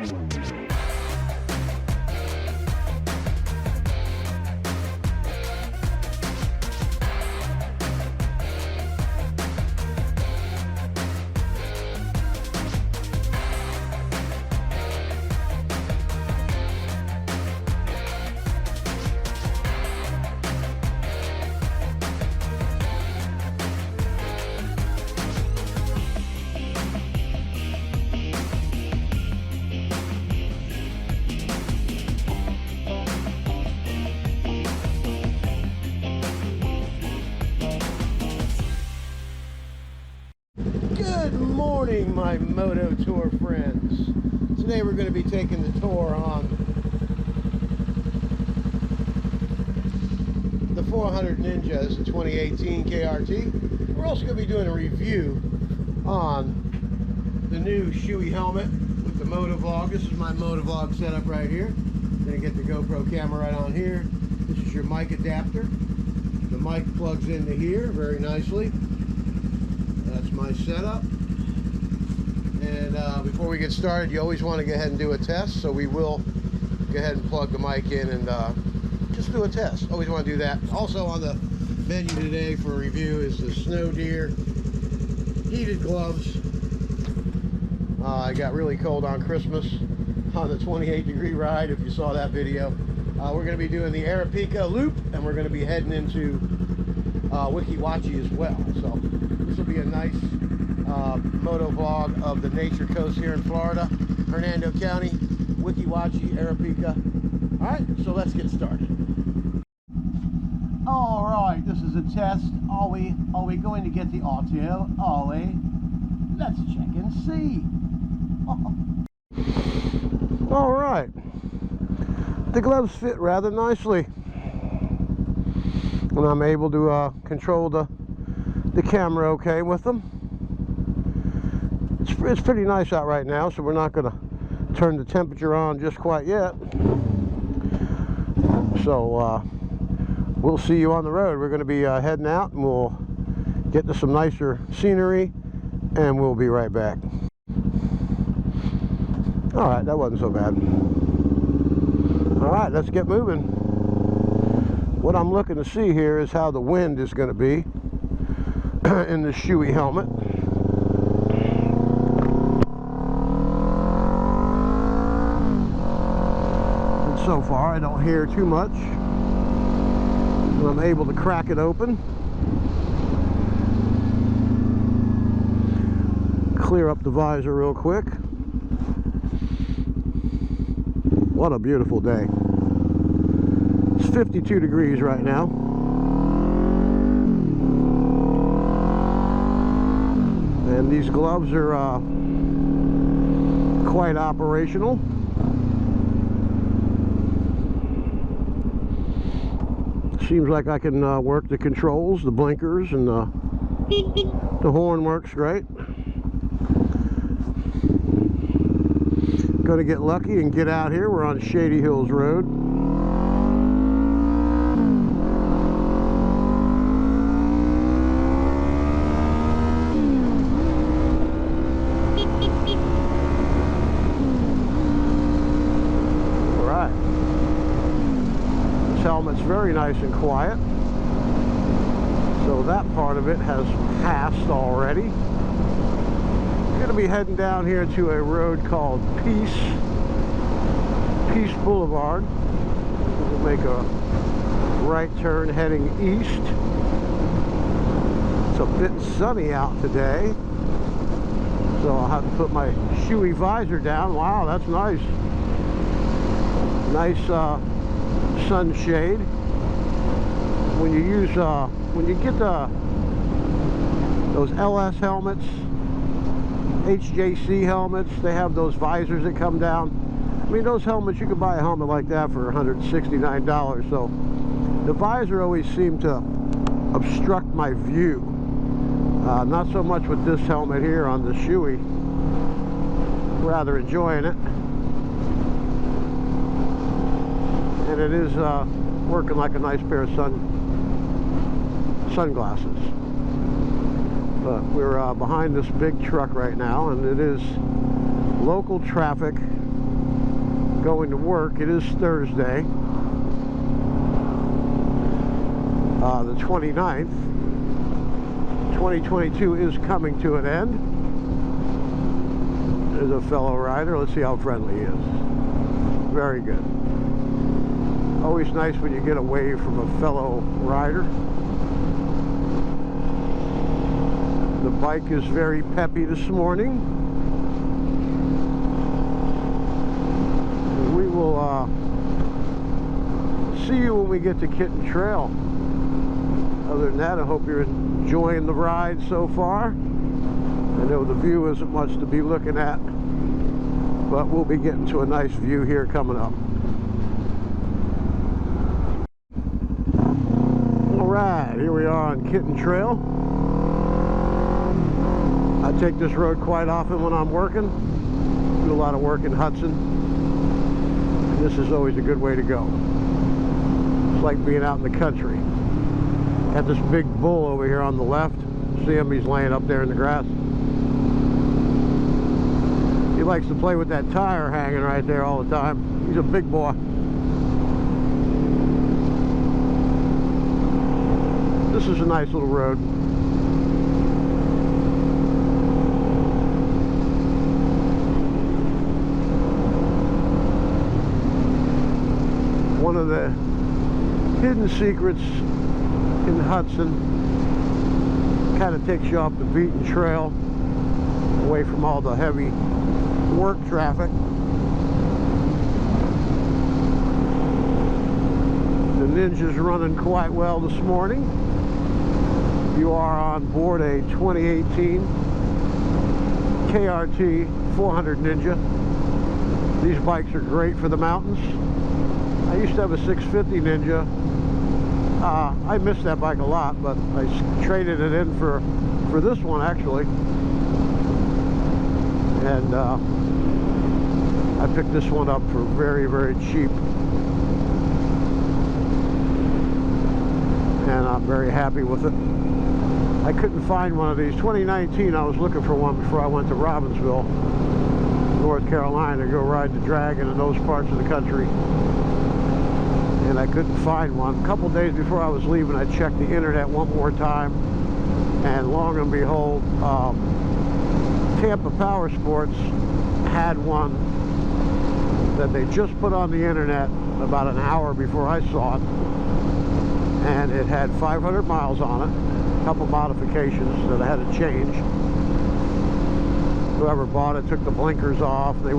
Good morning, my Moto Tour friends. Today we're going to be taking the tour on the 400 Ninjas, the 2018 KRT. We're also going to be doing a review on the new Shoei helmet with the Moto Vlog. This is my Moto Vlog setup right here. I'm going to get the GoPro camera right on here. This is your mic adapter. The mic plugs into here very nicely. That's my setup. And before we get started, you always want to go ahead and do a test, so we will go ahead and plug the mic in and just do a test. Always want to do that. Also on the menu today for review is the Snow Deer heated gloves. I got really cold on Christmas on the 28-degree ride, if you saw that video. We're going to be doing the Arepica loop, and we're going to be heading into Weeki Wachee as well. So this will be a nice moto vlog of the nature coast here in Florida, Hernando County, Weeki Wachee, Arepica. Alright, so let's get started. Alright, this is a test. Are we going to get the audio? Are we? Let's check and see. Alright. The gloves fit rather nicely. And I'm able to control the camera okay with them. It's pretty nice out right now, so we're not going to turn the temperature on just quite yet. So we'll see you on the road. We're going to be heading out, and we'll get to some nicer scenery, and we'll be right back. Alright, that wasn't so bad. Alright, let's get moving. What I'm looking to see here is how the wind is going to be in the Shoei helmet. And so far I don't hear too much. And I'm able to crack it open. Clear up the visor real quick. What a beautiful day. It's 52 degrees right now. And these gloves are quite operational. Seems like I can work the controls, the blinkers, and the horn works great. Gonna get lucky and get out here. We're on Shady Hills Road. Helmet's very nice and quiet, so that part of it has passed already. We're going to be heading down here to a road called Peace Boulevard. We'll make a right turn heading east. It's a bit sunny out today, so I'll have to put my Shoei visor down. Wow, that's nice. Nice sunshade. When you use when you get those LS helmets, HJC helmets, they have those visors that come down. I mean, those helmets, you can buy a helmet like that for $169. So the visor always seemed to obstruct my view. Not so much with this helmet here on the Shoei. Rather enjoying it. And it is working like a nice pair of sunglasses. But we're behind this big truck right now, and it is local traffic going to work. It is Thursday, the 29th. 2022 is coming to an end. There's a fellow rider. Let's see how friendly he is. Very good. Always nice when you get away from a fellow rider. The bike is very peppy this morning. We will see you when we get to Kitten Trail. Other than that, I hope you're enjoying the ride so far. I know the view isn't much to be looking at, but we'll be getting to a nice view here coming up. Alright, here we are on Kitten Trail. I take this road quite often when I'm working. Do a lot of work in Hudson. And this is always a good way to go. It's like being out in the country. Got this big bull over here on the left. See him? He's laying up there in the grass. He likes to play with that tire hanging right there all the time. He's a big boy. This is a nice little road. One of the hidden secrets in Hudson, kind of takes you off the beaten trail, away from all the heavy work traffic. The Ninja's running quite well this morning. You are on board a 2018 KRT 400 Ninja. These bikes are great for the mountains. I used to have a 650 Ninja. I missed that bike a lot, but I traded it in for this one actually. And I picked this one up for very, very cheap. And I'm very happy with it. I couldn't find one of these. 2019, I was looking for one before I went to Robbinsville, North Carolina, to go ride the Dragon in those parts of the country. And I couldn't find one. A couple days before I was leaving, I checked the internet one more time, and long and behold, Tampa Power Sports had one that they just put on the internet about an hour before I saw it, and it had 500 miles on it, a couple modifications that I had to change. Whoever bought it took the blinkers off. They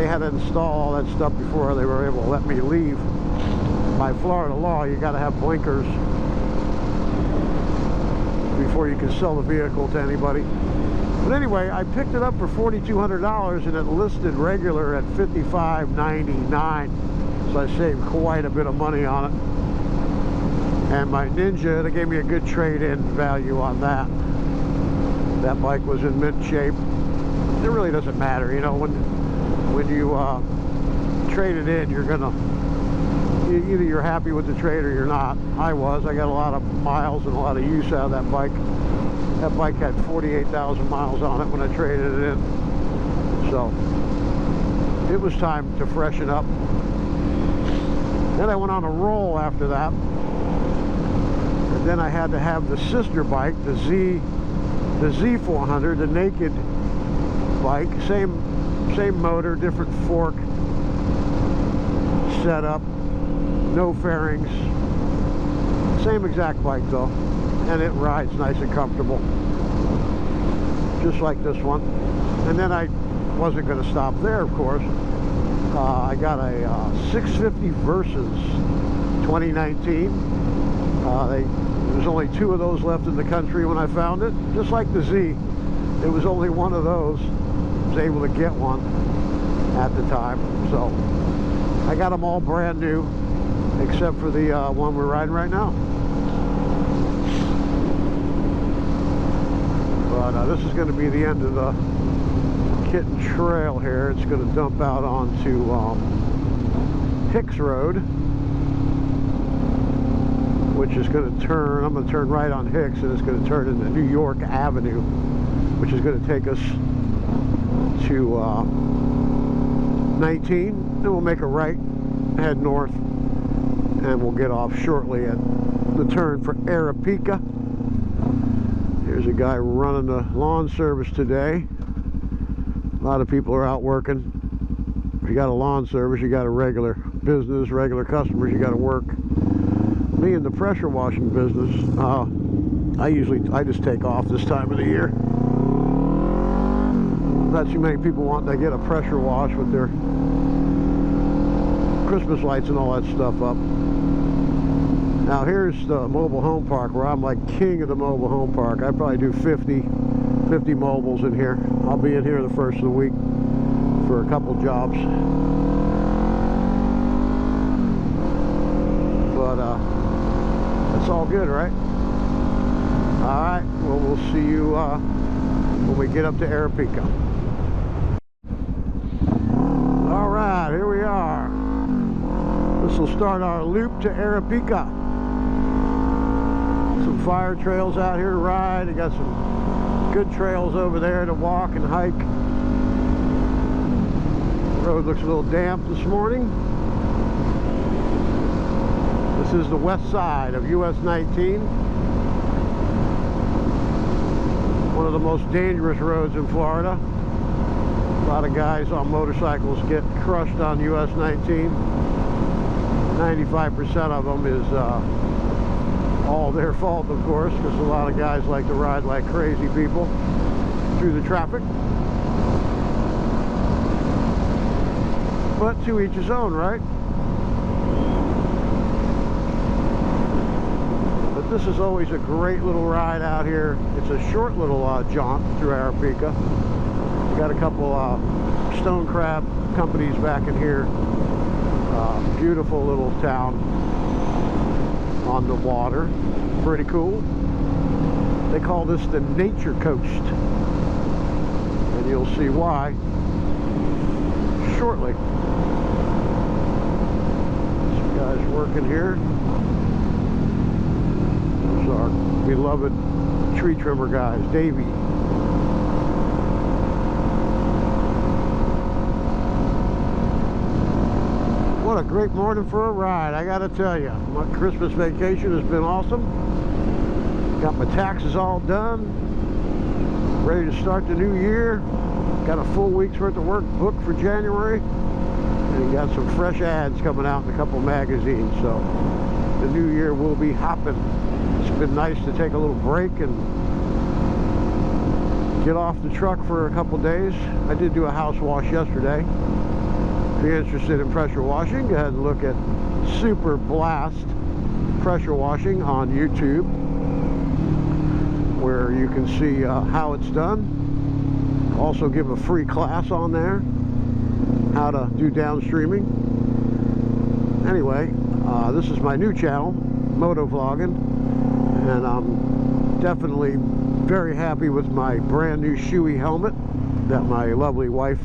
had to install all that stuff before they were able to let me leave. By Florida law, you got to have blinkers before you can sell the vehicle to anybody. But anyway, I picked it up for $4,200, and it listed regular at $55.99, so I saved quite a bit of money on it. And my Ninja, they gave me a good trade-in value on that. That bike was in mint shape. It really doesn't matter, you know, when you trade it in, you're gonna, either you're happy with the trade or you're not. I was. I got a lot of miles and a lot of use out of that bike. That bike had 48,000 miles on it when I traded it in. So it was time to freshen up. Then I went on a roll after that. And then I had to have the sister bike, the Z400, the naked bike. Same motor, different fork setup. No fairings, same exact bike though, and it rides nice and comfortable, just like this one. And then I wasn't going to stop there, of course. I got a 650 Versus 2019. There was only 2 of those left in the country when I found it, just like the Z. It was only one of those. I was able to get one at the time, so I got them all brand new, except for the one we're riding right now. But this is going to be the end of the Kitten Trail here. It's going to dump out onto Hicks Road, which is going to turn, I'm going to turn right on Hicks, and it's going to turn into New York Avenue, which is going to take us to 19. Then we'll make a right, head north, and we'll get off shortly at the turn for Arapika. Here's a guy running the lawn service today. A lot of people are out working. If you got a lawn service, you got a regular business, regular customers, you got to work. Me in the pressure washing business, I just take off this time of the year. Not too many people want to get a pressure wash with their Christmas lights and all that stuff up. Now here's the mobile home park where I'm like king of the mobile home park. I probably do 50 mobiles in here. I'll be in here the first of the week for a couple jobs. But that's all good, right? Alright, well, we'll see you when we get up to Arapika. Alright, here we are. This will start our loop to Arapika. Some fire trails out here to ride. You got some good trails over there to walk and hike. The road looks a little damp this morning. This is the west side of US 19. One of the most dangerous roads in Florida. A lot of guys on motorcycles get crushed on US 19. 95% of them is all their fault, of course, because a lot of guys like to ride like crazy people through the traffic. But to each his own, right? But this is always a great little ride out here. It's a short little jaunt through Arapika. We got a couple stone crab companies back in here. Beautiful little town on the water. Pretty cool. They call this the Nature Coast, and you'll see why shortly. Some guys working here. Those are our beloved tree trimmer guys, Davey. What a great morning for a ride, I gotta tell you. My Christmas vacation has been awesome. Got my taxes all done. Ready to start the new year. Got a full week's worth of work booked for January. And got some fresh ads coming out in a couple magazines. So the new year will be hopping. It's been nice to take a little break and get off the truck for a couple days. I did do a house wash yesterday. If you're interested in pressure washing, go ahead and look at Super Blast Pressure Washing on YouTube, where you can see how it's done. Also give a free class on there, how to do downstreaming. Anyway, this is my new channel, Moto Vlogging, and I'm definitely very happy with my brand new Shoei helmet that my lovely wife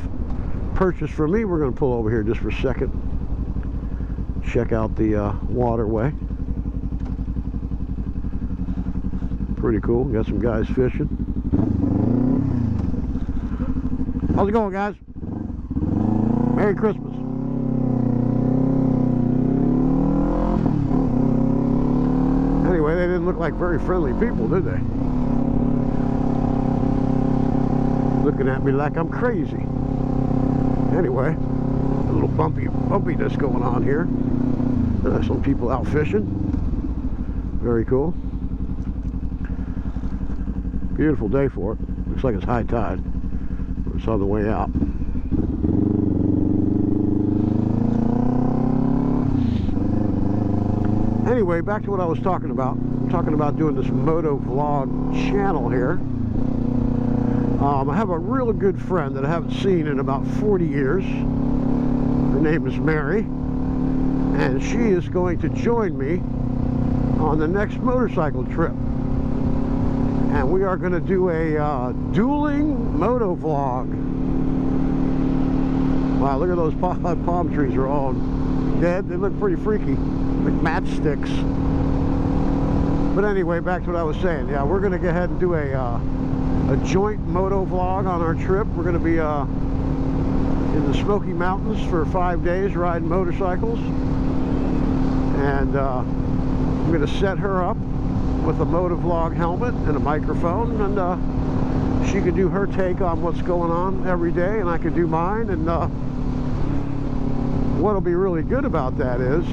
purchased for me. We're going to pull over here just for a second, check out the waterway. Pretty cool. Got some guys fishing. How's it going, guys? Merry Christmas. Anyway, they didn't look like very friendly people, did they? Looking at me like I'm crazy. Anyway, a little bumpiness going on here. There's some people out fishing. Very cool. Beautiful day for it. Looks like it's high tide. It's on the way out. Anyway, back to what I was talking about. I'm talking about doing this Moto Vlog channel here. I have a really good friend that I haven't seen in about 40 years. Her name is Mary, and she is going to join me on the next motorcycle trip. And we are going to do a dueling moto vlog. Wow, look at those palm trees are all dead. They look pretty freaky, like matchsticks. But anyway, back to what I was saying. Yeah, we're going to go ahead and do a joint moto vlog on our trip. We're going to be in the Smoky Mountains for 5 days riding motorcycles. And I'm going to set her up with a motovlog helmet and a microphone, and she can do her take on what's going on every day, and I can do mine. And what'll be really good about that is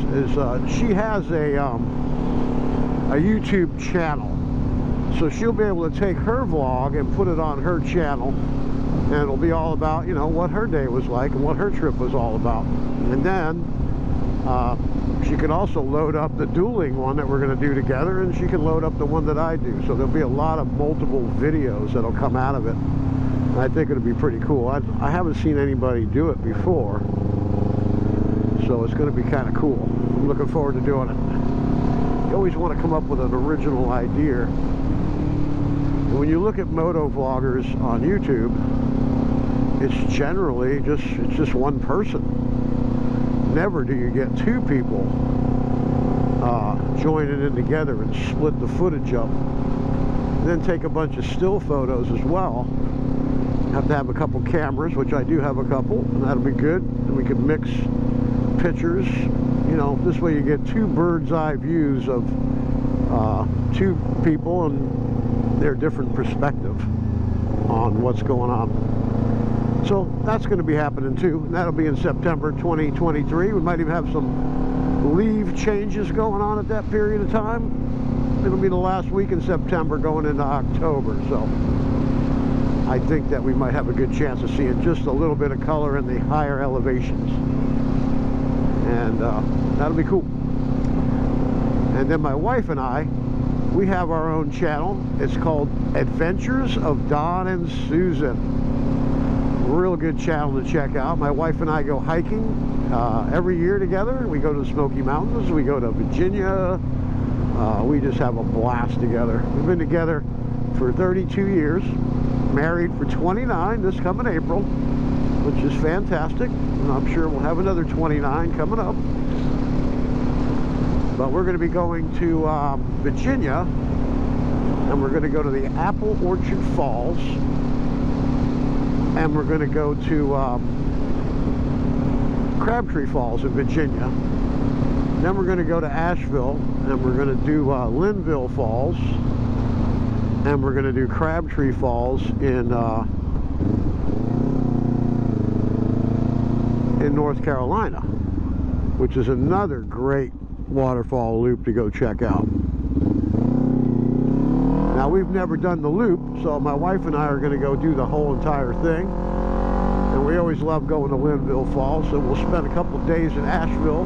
she has a YouTube channel, so she'll be able to take her vlog and put it on her channel, and it'll be all about, you know, what her day was like and what her trip was all about. And then she can also load up the dueling one that we're going to do together, and she can load up the one that I do. So there'll be a lot of multiple videos that'll come out of it. And I think it'll be pretty cool. I haven't seen anybody do it before, so it's going to be kind of cool. I'm looking forward to doing it. You always want to come up with an original idea. And when you look at moto vloggers on YouTube, it's generally just one person. Never do you get two people joining in together and split the footage up. And then take a bunch of still photos as well. Have to have a couple cameras, which I do have a couple, and that'll be good. And we can mix pictures. You know, this way you get two bird's eye views of two people and their different perspective on what's going on. So that's going to be happening too, and that'll be in September 2023. We might even have some leave changes going on at that period of time. It'll be the last week in September going into October, so I think that we might have a good chance of seeing just a little bit of color in the higher elevations, and that'll be cool. And then my wife and I, we have our own channel. It's called Adventures of Don and Susan. Real good channel to check out. My wife and I go hiking every year together. We go to the Smoky Mountains, we go to Virginia. We just have a blast together. We've been together for 32 years, married for 29 this coming April, which is fantastic, and I'm sure we'll have another 29 coming up. But we're going to be going to Virginia, and we're going to go to the Apple Orchard Falls, and we're going to go to Crabtree Falls in Virginia. Then we're going to go to Asheville, and we're going to do Linville Falls, and we're going to do Crabtree Falls in North Carolina, which is another great waterfall loop to go check out. Now, we've never done the loop, so my wife and I are going to go do the whole entire thing. And we always love going to Linville Falls, so we'll spend a couple days in Asheville.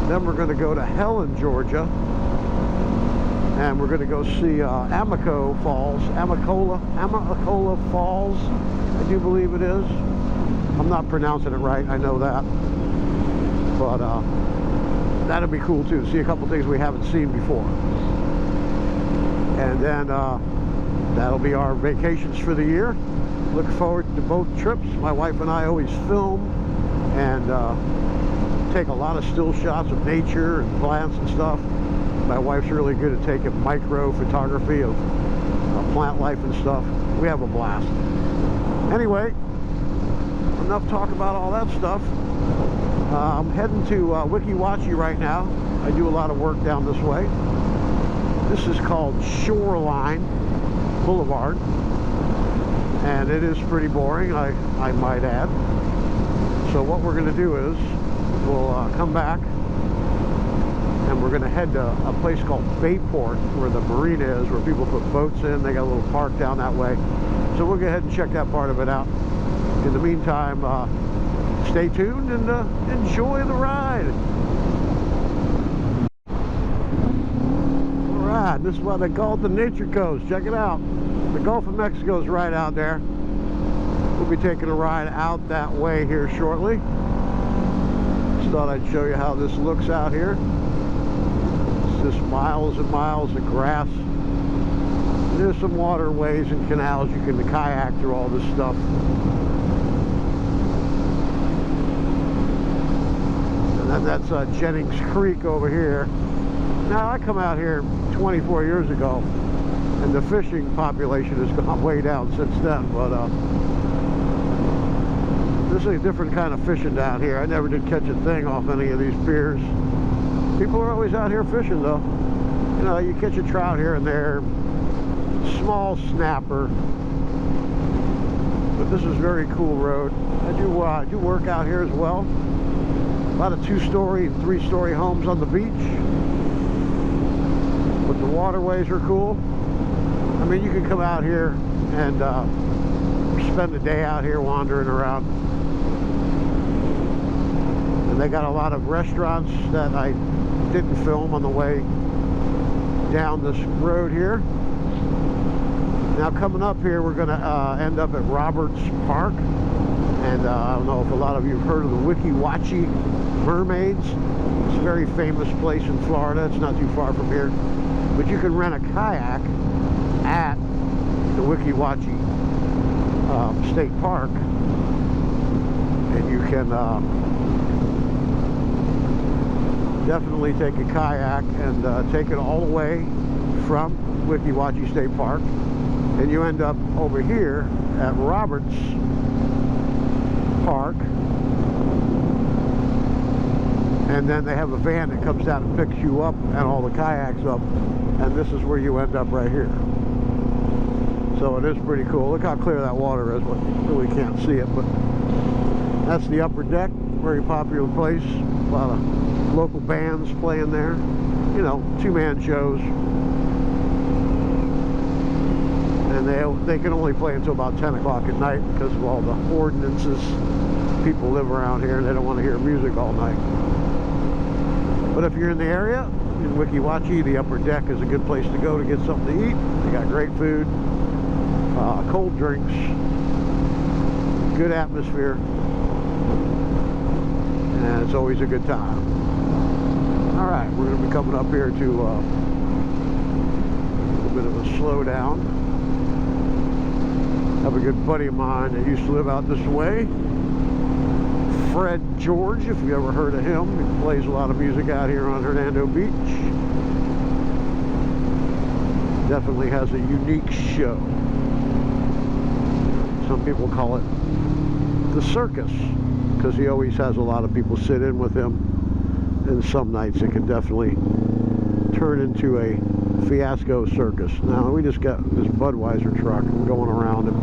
Then we're going to go to Helen, Georgia, and we're going to go see Amico Falls, Amicola Falls, I do believe it is. I'm not pronouncing it right, I know that. But that'll be cool too, see a couple things we haven't seen before. And then that'll be our vacations for the year. Look forward to both trips. My wife and I always film and take a lot of still shots of nature and plants and stuff. My wife's really good at taking micro photography of plant life and stuff. We have a blast. Anyway, enough talk about all that stuff. I'm heading to Wikiwachi right now. I do a lot of work down this way. This is called Shoreline Boulevard, and it is pretty boring, I might add. So what we're going to do is we'll come back, and we're going to head to a place called Bayport, where the marina is, where people put boats in. They got a little park down that way. So we'll go ahead and check that part of it out. In the meantime, stay tuned and enjoy the ride. Alright, this is what they call the Nature Coast. Check it out. The Gulf of Mexico is right out there. We'll be taking a ride out that way here shortly. Just thought I'd show you how this looks out here. It's just miles and miles of grass. There's some waterways and canals. You can kayak through all this stuff. And that's Jennings Creek over here. Now, I come out here 24 years ago, and the fishing population has gone way down since then, but This is a different kind of fishing down here. I never did catch a thing off any of these piers. People are always out here fishing though. You know, you catch a trout here and there, small snapper. But this is a very cool road. I do work out here as well. A lot of 2-story and 3-story homes on the beach. But the waterways are cool. I mean, you can come out here and spend a day out here wandering around. And they got a lot of restaurants that I didn't film on the way down this road here. Now coming up here, we're going to end up at Roberts Park. And I don't know if a lot of you have heard of the Weeki Wachee mermaids. It's a very famous place in Florida. It's not too far from here. But you can rent a kayak at the Weeki Wachee State Park. And you can definitely take a kayak and take it all the way from Weeki Wachee State Park. And you end up over here at Roberts Park, and then they have a van that comes down and picks you up and all the kayaks up, and this is where you end up right here. So it is pretty cool. Look how clear that water is. Well, you really can't see it, but that's the upper deck. Very popular place. A lot of local bands playing there. You know, 2-man shows. And they can only play until about 10 o'clock at night because of all the ordinances. People live around here and they don't want to hear music all night. But if you're in the area, in Weeki Wachee, the upper deck is a good place to go to get something to eat. They got great food, cold drinks, good atmosphere, and it's always a good time. All right, we're going to be coming up here to a little bit of a slowdown. Have a good buddy of mine that used to live out this way, Fred George, if you ever heard of him. He plays a lot of music out here on Hernando Beach. Definitely has a unique show. Some people call it the circus because he always has a lot of people sit in with him, and some nights it can definitely turn into a fiasco circus. Now we just got this Budweiser truck going around him.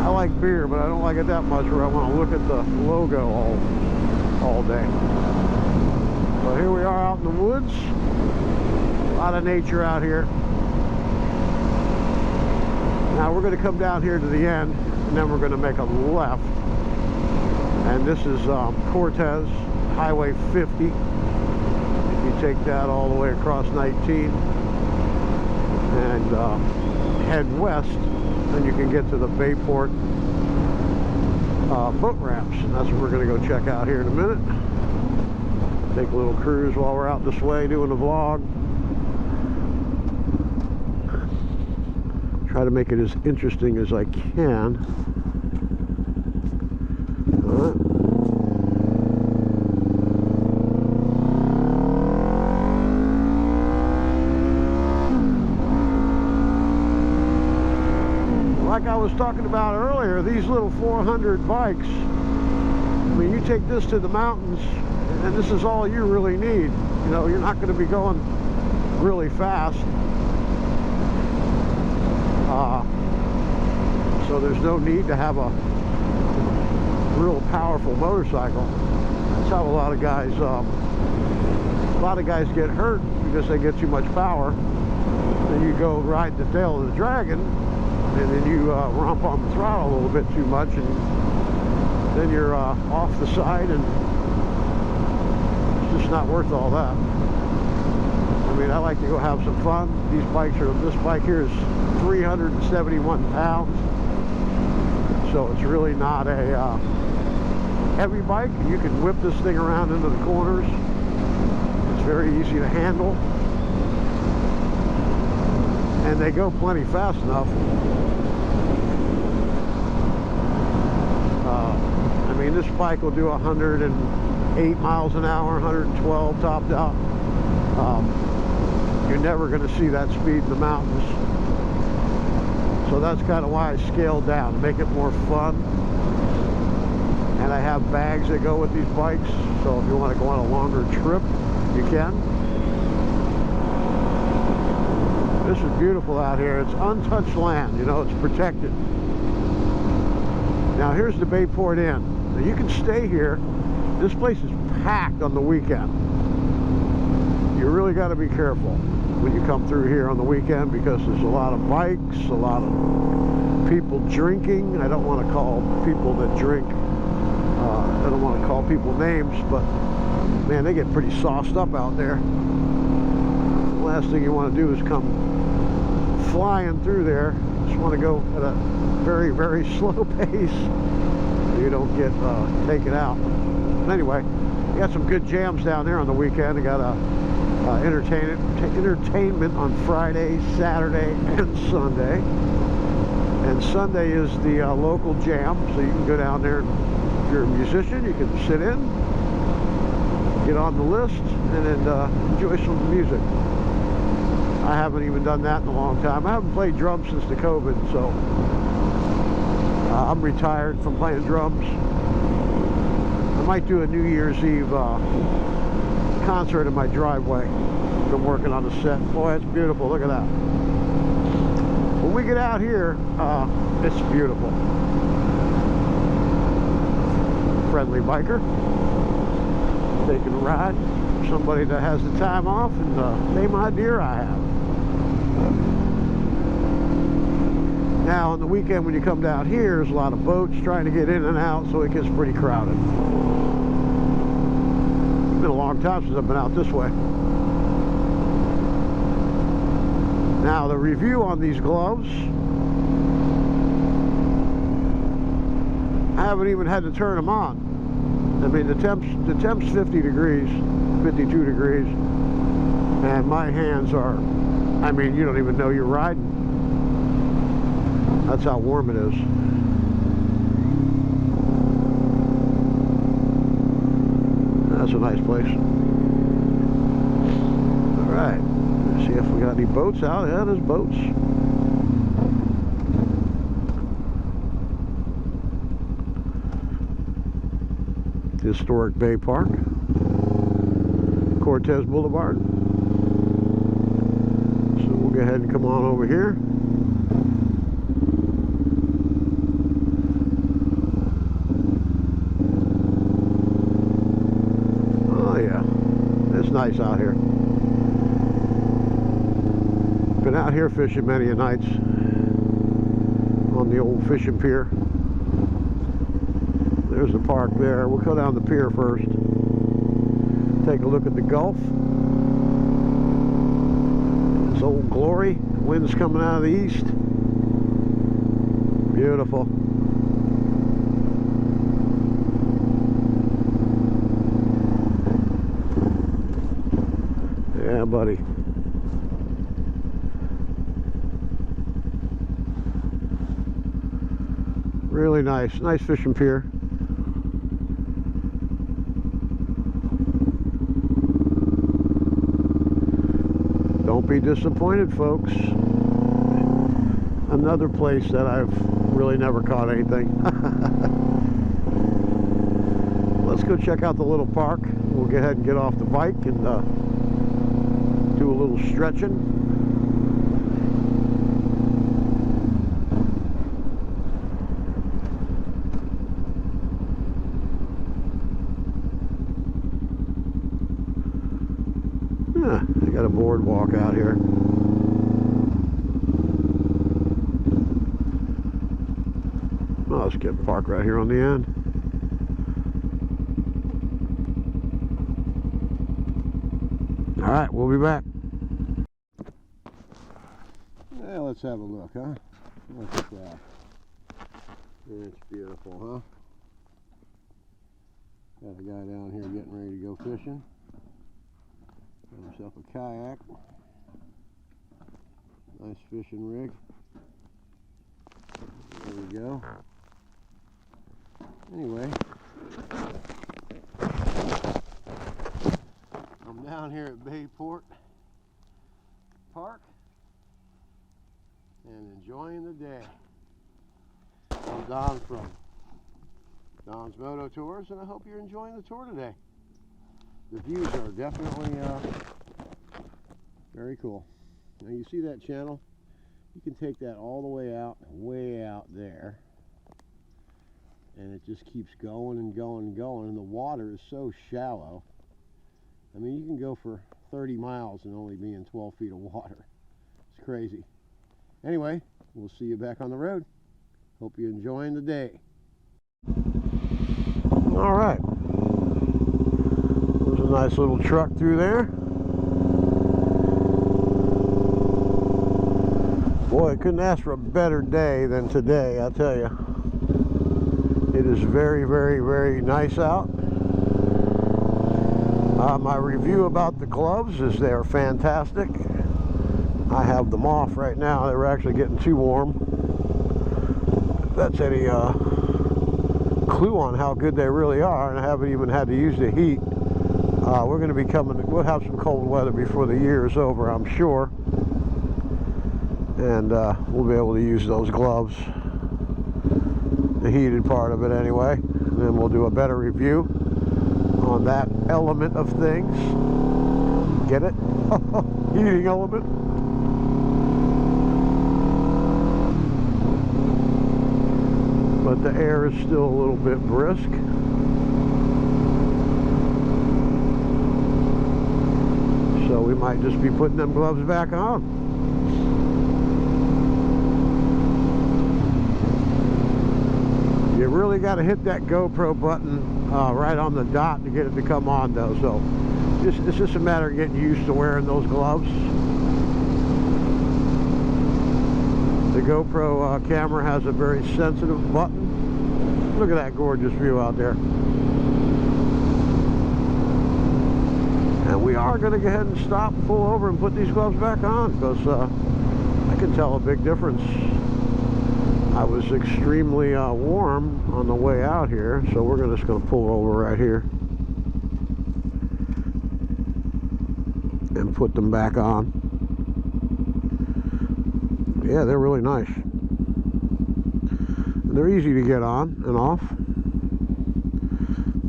I like beer, but I don't like it that much where I want to look at the logo all day. So here we are out in the woods. A lot of nature out here. Now we're going to come down here to the end, and then we're going to make a left. And this is Cortez Highway 50. If you take that all the way across 19 and head west, then you can get to the Bayport boat ramps. And that's what we're going to go check out here in a minute. Take a little cruise while we're out this way doing a vlog. Try to make it as interesting as I can. All right. Like I was talking about earlier, these little 400 bikes, I mean, you take this to the mountains and this is all you really need. You know, you're not going to be going really fast. So there's no need to have a real powerful motorcycle. That's how a lot of guys get hurt because they get too much power. Then you go ride the tail of the dragon, and then you romp on the throttle a little bit too much, and then you're off the side, and it's just not worth all that. I mean, I like to go have some fun. These bikes are, this bike here is 371 pounds, so it's really not a heavy bike. You can whip this thing around into the corners. It's very easy to handle, and they go plenty fast enough. I mean, this bike will do 108 miles an hour, 112 topped out. You're never going to see that speed in the mountains. So that's kind of why I scaled down, to make it more fun. And I have bags that go with these bikes, so if you want to go on a longer trip, you can. This is beautiful out here. It's untouched land, you know, it's protected. Now here's the Bayport Inn. Now you can stay here. This place is packed on the weekend. You really got to be careful when you come through here on the weekend, because there's a lot of bikes, a lot of people drinking. I don't want to call people that drink, I don't want to call people names, but man, they get pretty sauced up out there. The last thing you want to do is come flying through there. Just want to go at a very, very slow pace so you don't get taken out. But anyway, you got some good jams down there on the weekend. You got entertainment on Friday, Saturday, and Sunday. And Sunday is the local jam, so you can go down there. If you're a musician, you can sit in, get on the list, and then enjoy some music. I haven't even done that in a long time. I haven't played drums since the COVID, so I'm retired from playing drums. I might do a New Year's Eve concert in my driveway. Been working on the set. Boy, it's beautiful. Look at that. When we get out here, it's beautiful. Friendly biker taking a ride. Somebody that has the time off, and same idea I have. Now on the weekend when you come down here, there's a lot of boats trying to get in and out, so it gets pretty crowded. It's been a long time since I've been out this way. Now the review on these gloves, I haven't even had to turn them on. I mean, the temp's 50 degrees, 52 degrees, and my hands are, I mean, you don't even know you're riding. That's how warm it is. That's a nice place. All right, let's see if we got any boats out. Yeah, there's boats. Historic Bay Park, Cortez Boulevard. So we'll go ahead and come on over here. Oh yeah, it's nice out here. Been out here fishing many a nights on the old fishing pier. There's the park there. We'll go down the pier first. Take a look at the Gulf. It's Old Glory. Wind's coming out of the east. Beautiful. Yeah, buddy. Really nice. Nice fishing pier. Don't be disappointed, folks. Another place that I've really never caught anything. Let's go check out the little park. We'll go ahead and get off the bike and do a little stretching. They got a boardwalk out here. Oh, let's get parked right here on the end. All right, we'll be back. Yeah, let's have a look, huh? Look at that. It's beautiful, huh? Got a guy down here getting ready to go fishing. Got himself a kayak. Nice fishing rig. There we go. Anyway, I'm down here at Bayport Park and enjoying the day. I'm Don from Don's Moto Tours, and I hope you're enjoying the tour today. The views are definitely very cool. Now you see that channel? You can take that all the way out there, and it just keeps going and going and going, and the water is so shallow. I mean, you can go for 30 miles and only be in 12 feet of water. It's crazy. Anyway, we'll see you back on the road. Hope you're enjoying the day. All right. There's a nice little truck through there. Boy, I couldn't ask for a better day than today, I'll tell you. It is very, very, very nice out. My review about the gloves is they're fantastic. I have them off right now. They were actually getting too warm. If that's any clue on how good they really are, and I haven't even had to use the heat. We're going to be we'll have some cold weather before the year is over, I'm sure. And we'll be able to use those gloves. The heated part of it anyway. And then we'll do a better review on that element of things. Get it? Heating element. But the air is still a little bit brisk. So we might just be putting them gloves back on. You really got to hit that GoPro button right on the dot to get it to come on, though. So it's just a matter of getting used to wearing those gloves. The GoPro camera has a very sensitive button. Look at that gorgeous view out there. And we are going to go ahead and stop, pull over, and put these gloves back on, because I can tell a big difference. I was extremely warm on the way out here, so we're just going to pull over right here and put them back on. Yeah, they're really nice. They're easy to get on and off.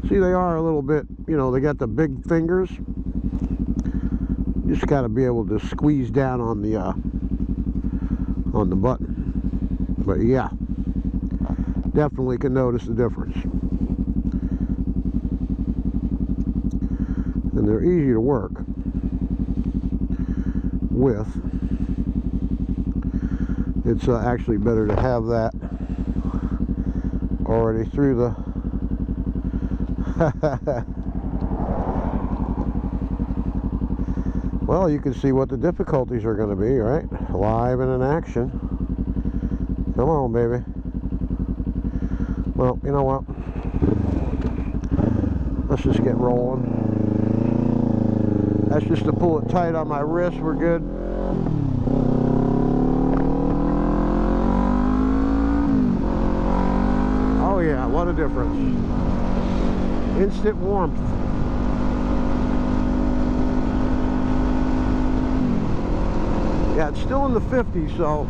See, they are a little bit, you know, they got the big fingers. Just got to be able to squeeze down on the button. But yeah, definitely can notice the difference. And they're easy to work with. It's actually better to have that already through the well, you can see what the difficulties are going to be, right? Live and in action. Come on, baby. Well, you know what? Let's just get rolling. That's just to pull it tight on my wrist. We're good. Oh yeah, what a difference. Instant warmth. Yeah, it's still in the 50s, so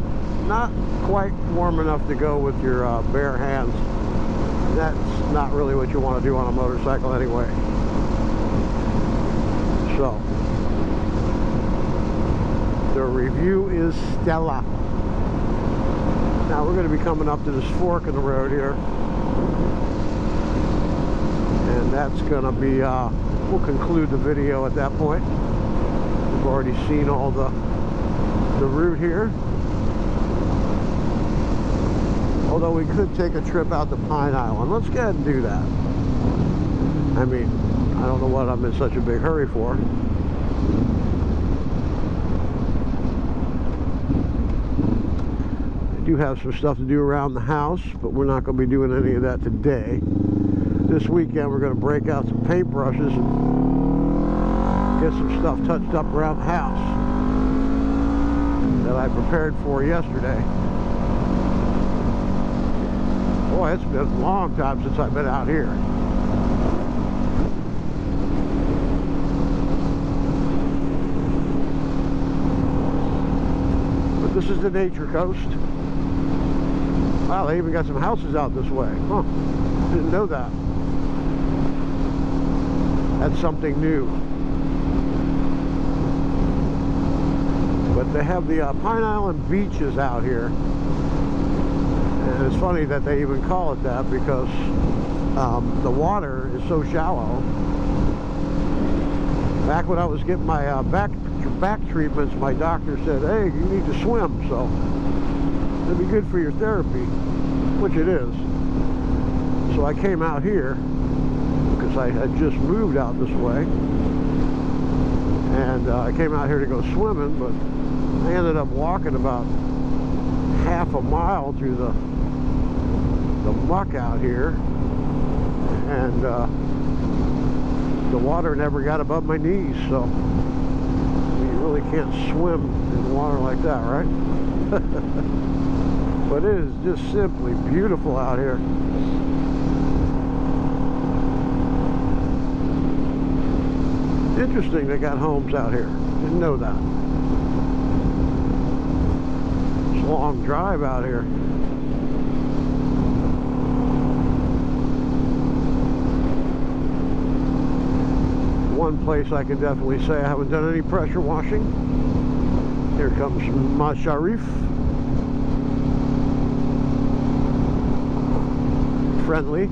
not quite warm enough to go with your bare hands. That's not really what you want to do on a motorcycle anyway. So, the review is stellar. Now we're going to be coming up to this fork in the road here. And that's going to be, we'll conclude the video at that point. We've already seen all the route here. Although we could take a trip out to Pine Island. Let's go ahead and do that. I mean, I don't know what I'm in such a big hurry for. I do have some stuff to do around the house, but we're not going to be doing any of that today. This weekend we're going to break out some paintbrushes and get some stuff touched up around the house that I prepared for yesterday. Boy, it's been a long time since I've been out here. This is the Nature Coast. Wow, they even got some houses out this way. Huh. Didn't know that. That's something new. But they have the Pine Island beaches out here. And it's funny that they even call it that because the water is so shallow. Back when I was getting my back treatments, my doctor said, hey, you need to swim, so it'll be good for your therapy, which it is. So I came out here because I had just moved out this way, and I came out here to go swimming, but I ended up walking about half a mile through the muck out here, and the water never got above my knees, so you really can't swim in water like that, right? But it is just simply beautiful out here. Interesting, they got homes out here. Didn't know that. It's a long drive out here. One place I can definitely say I haven't done any pressure washing. Here comes Masharif. Friendly.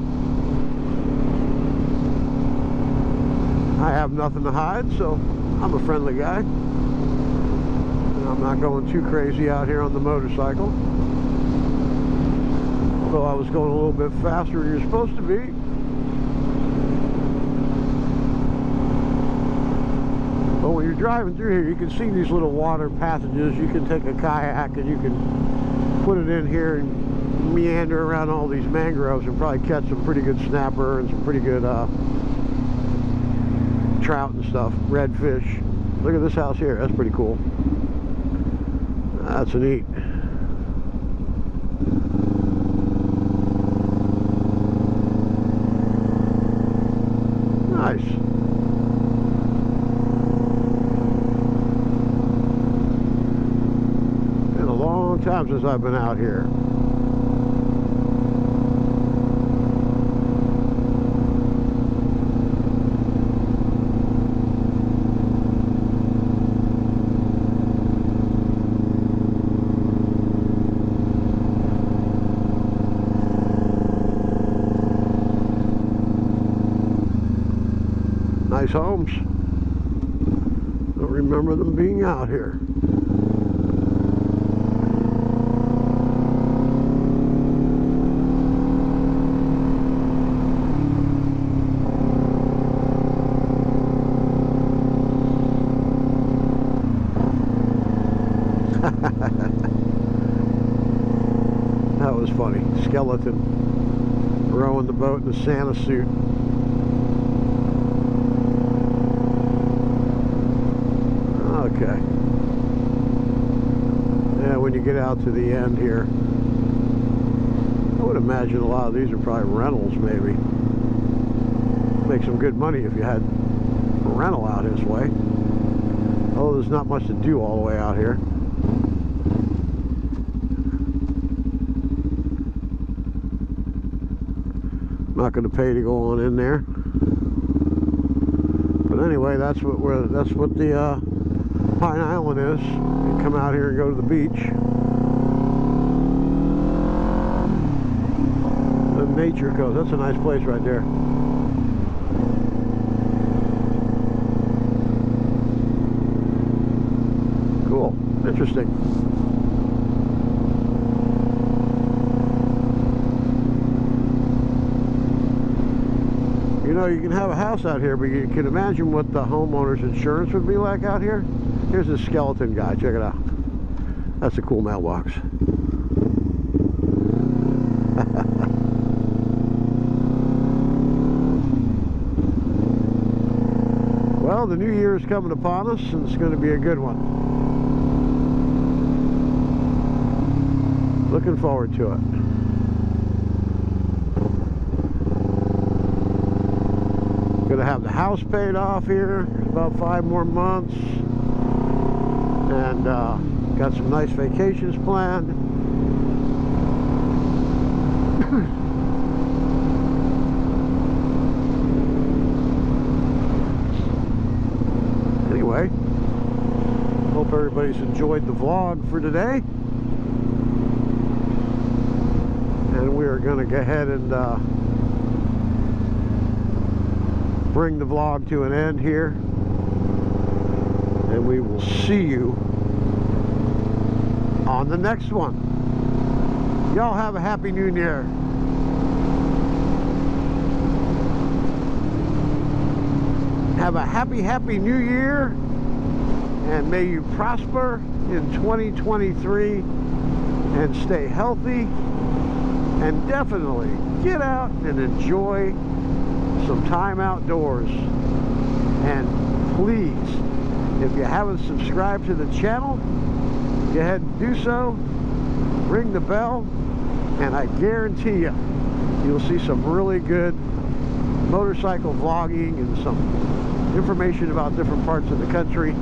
I have nothing to hide, so I'm a friendly guy. And I'm not going too crazy out here on the motorcycle. Although I was going a little bit faster than you're supposed to be. But when you're driving through here, you can see these little water passages. You can take a kayak and you can put it in here and meander around all these mangroves and probably catch some pretty good snapper and some pretty good trout and stuff, redfish. Look at this house here, that's pretty cool. That's neat. Nice. Been a long time since I've been out here. Nice homes. Don't remember them being out here. That was funny. Skeleton rowing the boat in a Santa suit. Okay. Yeah, when you get out to the end here, I would imagine a lot of these are probably rentals, maybe. Make some good money if you had a rental out this way. Oh, there's not much to do all the way out here. Not going to pay to go on in there. But anyway, that's what the Pine Island is. You come out here and go to the beach. The Nature Coast. That's a nice place right there. Cool. Interesting. You know, you can have a house out here, but you can imagine what the homeowner's insurance would be like out here. Here's this skeleton guy, check it out. That's a cool mailbox. Well, the new year is coming upon us, and it's going to be a good one. Looking forward to it. Going to have the house paid off here in about 5 more months. And Got some nice vacations planned. Anyway, hope everybody's enjoyed the vlog for today. And we are going to go ahead and bring the vlog to an end here. And we will see you on the next one. Y'all have a happy new year. Have a happy new year, and may you prosper in 2023 and stay healthy, and definitely get out and enjoy some time outdoors. And please, if you haven't subscribed to the channel, go ahead and do so. Ring the bell, and I guarantee you'll see some really good motorcycle vlogging and some information about different parts of the country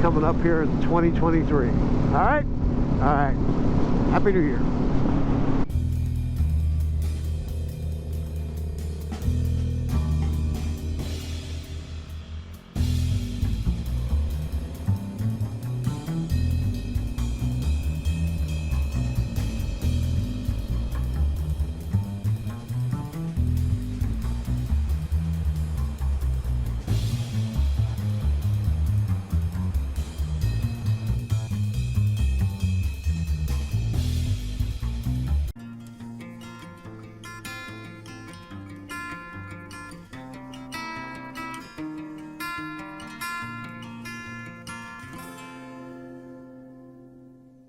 coming up here in 2023. All right? Happy New Year.